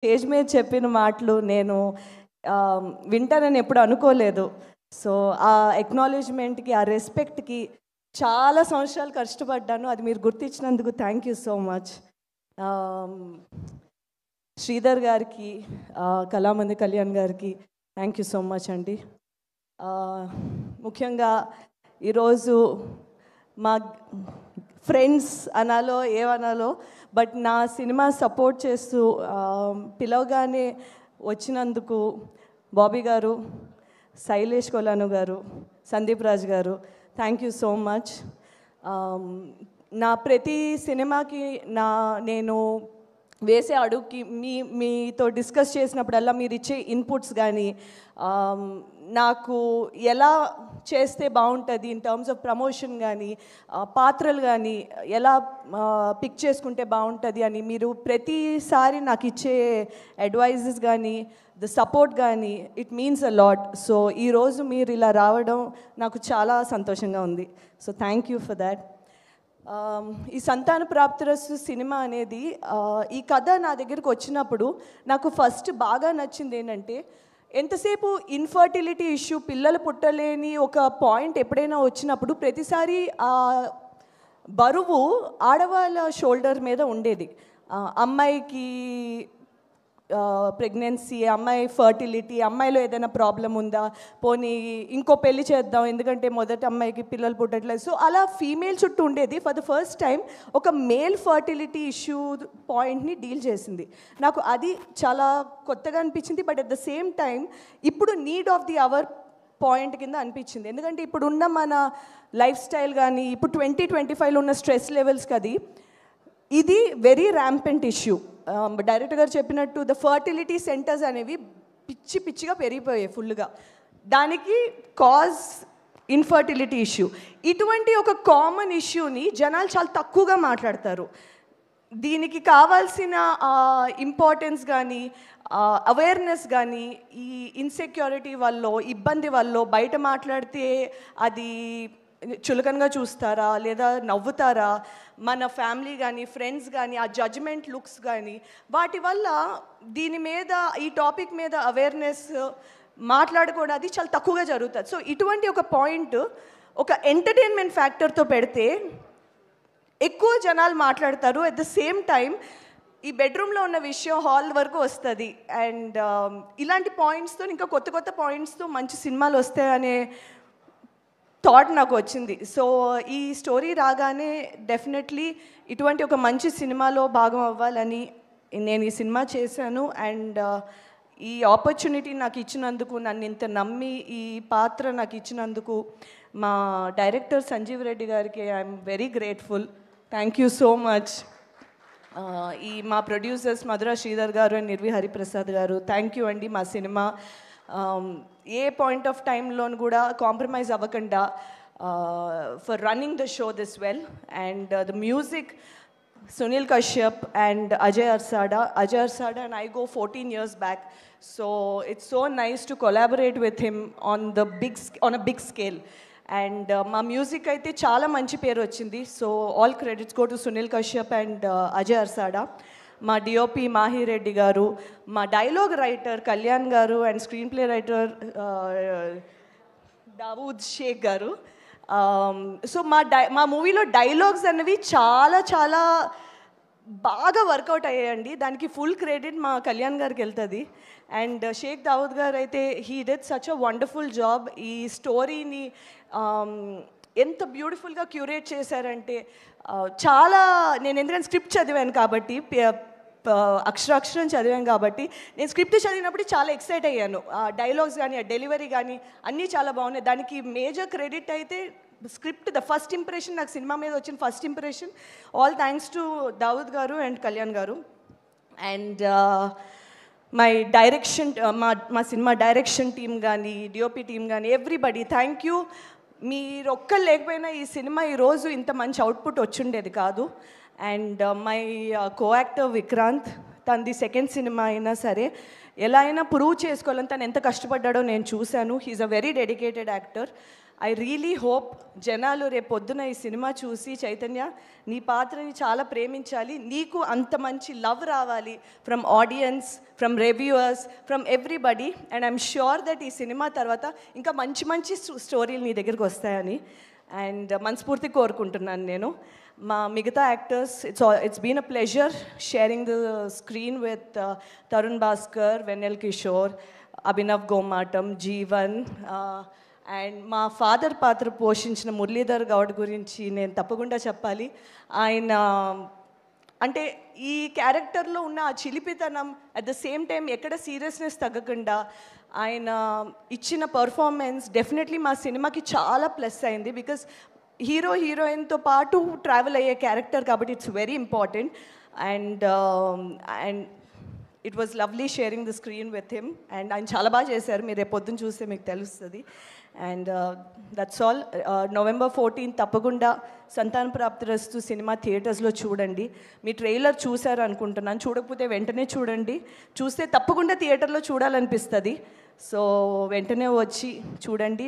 Stage మీద చెప్పిన మాటలు నేను వింటానని ఎప్పుడు అనుకోలేదు. సో ఆ ఎక్నాలెడ్జ్మెంట్కి, ఆ రెస్పెక్ట్కి చాలా సంవత్సరాలు కష్టపడ్డాను. అది మీరు గుర్తించినందుకు thank you so much. Sridhar గారికి, కళామంది కళ్యాణ్ గారికి థ్యాంక్ యూ సో మచ్ అండి. ముఖ్యంగా ఈరోజు మా ఫ్రెండ్స్ అనాలో ఏమనాలో, బట్ నా సినిమా సపోర్ట్ చేస్తూ పిలవగానే వచ్చినందుకు బాబీ గారు, శైలేష్ కొలాను గారు, సందీప్ రాజ్ గారు థ్యాంక్ యూ సో మచ్. నా ప్రతి సినిమాకి నేను వేసే అడుగుకి మీతో డిస్కస్ చేసినప్పుడల్లా మీరు ఇచ్చే ఇన్పుట్స్ కానీ, నాకు ఎలా చేస్తే బాగుంటుంది ఇన్ టర్మ్స్ ఆఫ్ ప్రమోషన్ కానీ, పాత్రలు కానీ ఎలా పిక్ చేసుకుంటే బాగుంటుంది అని మీరు ప్రతిసారి నాకు ఇచ్చే అడ్వైజెస్ కానీ, ద సపోర్ట్ కానీ, it means a lot. So ఈరోజు మీరు ఇలా రావడం నాకు చాలా సంతోషంగా ఉంది. So thank you for that. ఈ సంతాన ప్రాప్తిరస్తు సినిమా అనేది, ఈ కథ నా దగ్గరికి వచ్చినప్పుడు నాకు ఫస్ట్ బాగా నచ్చింది ఏంటంటే, ఎంతసేపు ఇన్ఫర్టిలిటీ ఇష్యూ, పిల్లలు పుట్టలేని ఒక పాయింట్ ఎప్పుడైనా వచ్చినప్పుడు ప్రతిసారి ఆ బరువు ఆడవాళ్ళ షోల్డర్ మీద ఉండేది. అమ్మాయికి ప్రెగ్నెన్సీ, అమ్మాయి ఫర్టిలిటీ, అమ్మాయిలో ఏదైనా ప్రాబ్లం ఉందా, పోనీ ఇంకో పెళ్లి చేద్దాం ఎందుకంటే మొదటి అమ్మాయికి పిల్లలు పుట్టట్లేదు. సో అలా ఫీమేల్ చుట్టూ ఉండేది. ఫర్ ద ఫస్ట్ టైం ఒక మేల్ ఫర్టిలిటీ ఇష్యూ పాయింట్ని డీల్ చేసింది. నాకు అది చాలా కొత్తగా అనిపించింది. But at the same time ఇప్పుడు need of the hour point కింద అనిపించింది. ఎందుకంటే ఇప్పుడున్న మన లైఫ్ స్టైల్ కానీ, ఇప్పుడు 2025లో ఉన్న స్ట్రెస్ లెవెల్స్కి ఇది వెరీ ర్యాంపెంట్ ఇష్యూ. డైరెక్టర్ గారు చెప్పినట్టు ద ఫర్టిలిటీ సెంటర్స్ అనేవి పిచ్చిగా పెరిగిపోయాయి ఫుల్గా. దానికి కాజ్ ఇన్ఫర్టిలిటీ ఇష్యూ. ఇటువంటి ఒక కామన్ ఇష్యూని జనాలు చాలా తక్కువగా మాట్లాడతారు. దీనికి కావాల్సిన ఇంపార్టెన్స్ కానీ, అవేర్నెస్ కానీ, ఈ ఇన్సెక్యూరిటీ వల్ల, ఇబ్బంది వల్ల బయట మాట్లాడితే అది చులకనగా చూస్తారా లేదా నవ్వుతారా, మన ఫ్యామిలీ కానీ ఫ్రెండ్స్ కానీ ఆ జడ్జ్మెంట్ లుక్స్ కానీ, వాటి వల్ల దీని మీద, ఈ టాపిక్ మీద అవేర్నెస్ మాట్లాడుకోవడం అది చాలా తక్కువగా జరుగుతుంది. సో ఇటువంటి ఒక పాయింట్ ఒక ఎంటర్టైన్మెంట్ ఫ్యాక్టర్తో పెడితే ఎక్కువ జనాలు మాట్లాడతారు. అట్ ద సేమ్ టైం ఈ బెడ్రూమ్లో ఉన్న విషయం హాల్ వరకు వస్తుంది. అండ్ ఇలాంటి పాయింట్స్తో, ఇంకా కొత్త పాయింట్స్తో మంచి సినిమాలు వస్తాయనే థాట్ నాకు వచ్చింది. సో ఈ స్టోరీ రాగానే డెఫినెట్లీ ఇటువంటి ఒక మంచి సినిమాలో భాగం అవ్వాలని నేను ఈ సినిమా చేశాను. అండ్ ఈ ఆపర్చునిటీ నాకు ఇచ్చినందుకు, నన్ను ఇంత నమ్మి ఈ పాత్ర నాకు ఇచ్చినందుకు మా డైరెక్టర్ సంజీవ్ రెడ్డి గారికి I'm very grateful. Thank you so much. ఈ మా ప్రొడ్యూసర్స్ మధురా శ్రీధర్ గారు అండ్ నిర్వి హరిప్రసాద్ గారు థ్యాంక్ యూ అండి. మా సినిమా ఏ పాయింట్ ఆఫ్ టైంలోను కూడా కాంప్రమైజ్ అవ్వకుండా for running the show this well. And the music Sunil Kashyap and Ajay Arsada and I go 14 years back. So it's so nice to collaborate with him on a big scale. And మా music అయితే చాలా మంచి పేరు వచ్చింది. So all credits go to Sunil Kashyap and Ajay Arsada. మా DOP Mahireddy గారు, మా dialogue writer Kalyan గారు and screenplay writer Dawood Shaikh గారు. సో మా మూవీలో డైలాగ్స్ అనేవి చాలా బాగా వర్కౌట్ అయ్యాయండి. దానికి ఫుల్ క్రెడిట్ మా కళ్యాణ్ గారికి వెళ్తుంది. అండ్ షేక్ దావూద్ గారు అయితే he did such a wonderful job. ఈ స్టోరీని ఎంత బ్యూటిఫుల్గా క్యూరేట్ చేశారంటే, చాలా నేను ఎందుకంటే స్క్రిప్ట్ చదివాను కాబట్టి, అక్షరాక్షరం చదివాను కాబట్టి, నేను స్క్రిప్ట్ చదివినప్పుడు చాలా ఎక్సైట్ అయ్యాను. డైలాగ్స్ కానీ, ఆ డెలివరీ కానీ అన్నీ చాలా బాగున్నాయి. దానికి మేజర్ క్రెడిట్ అయితే స్క్రిప్ట్, ద ఫస్ట్ ఇంప్రెషన్, నాకు సినిమా మీద వచ్చిన first impression, all thanks to Dawood గారు అండ్ కళ్యాణ్ గారు. అండ్ మై డైరెక్షన్, మా సినిమా డైరెక్షన్ టీమ్ కానీ, డిఓపి టీమ్ కానీ, ఎవ్రీబడి థ్యాంక్ యూ. మీరు ఒక్కరు లేకపోయినా ఈ సినిమా ఈరోజు ఇంత మంచి అవుట్పుట్ వచ్చిండేది కాదు. And my co actor Vikrant, తనది సెకండ్ సినిమా అయినా సరే ఎలా అయినా ప్రూవ్ చేసుకోవాలని తను ఎంత కష్టపడ్డాడో నేను చూశాను. He's a very dedicated actor. I really hope జనాలు రేపొద్దున ఈ సినిమా చూసి చైతన్య నీ పాత్రని చాలా ప్రేమించాలి, నీకు అంత మంచి లవ్ రావాలి from audience, from reviewers, from everybody. And I'm sure that ఈ సినిమా తర్వాత ఇంకా మంచి మంచి స్టోరీలు నీ దగ్గరికి వస్తాయని అండ్ మనస్ఫూర్తి కోరుకుంటున్నాను నేను. మా మిగతా actors, it's been a pleasure sharing the screen with Tarun Bhaskar, Vennela Kishore, Abhinav Gomatam, Jeevan. And మా ఫాదర్ పాత్ర పోషించిన మురళీధర్ గౌడ్ గురించి నేను తప్పకుండా చెప్పాలి. ఆయన అంటే ఈ క్యారెక్టర్లో ఉన్న ఆ చిలిపితనం, అట్ ద సేమ్ టైం ఎక్కడ సీరియస్నెస్ తగ్గకుండా ఆయన ఇచ్చిన పర్ఫార్మెన్స్ డెఫినెట్లీ మా సినిమాకి చాలా ప్లస్ అయింది. బికాస్ హీరో హీరోయిన్తో పాటు ట్రావెల్ అయ్యే క్యారెక్టర్ కాబట్టి it's very important. And it was lovely sharing the screen with him. And ఆయన చాలా బాగా చేశారు, మీరు రేపు పొద్దున్న చూస్తే మీకు తెలుస్తుంది. And that's all. November 14 తప్పకుండా సంతాన ప్రాప్తిరస్తు సినిమా థియేటర్స్లో చూడండి. మీ ట్రైలర్ చూశారు అనుకుంటున్నాను, చూడకపోతే వెంటనే చూడండి, చూస్తే తప్పకుండా థియేటర్లో చూడాలనిపిస్తుంది. సో వెంటనే వచ్చి చూడండి,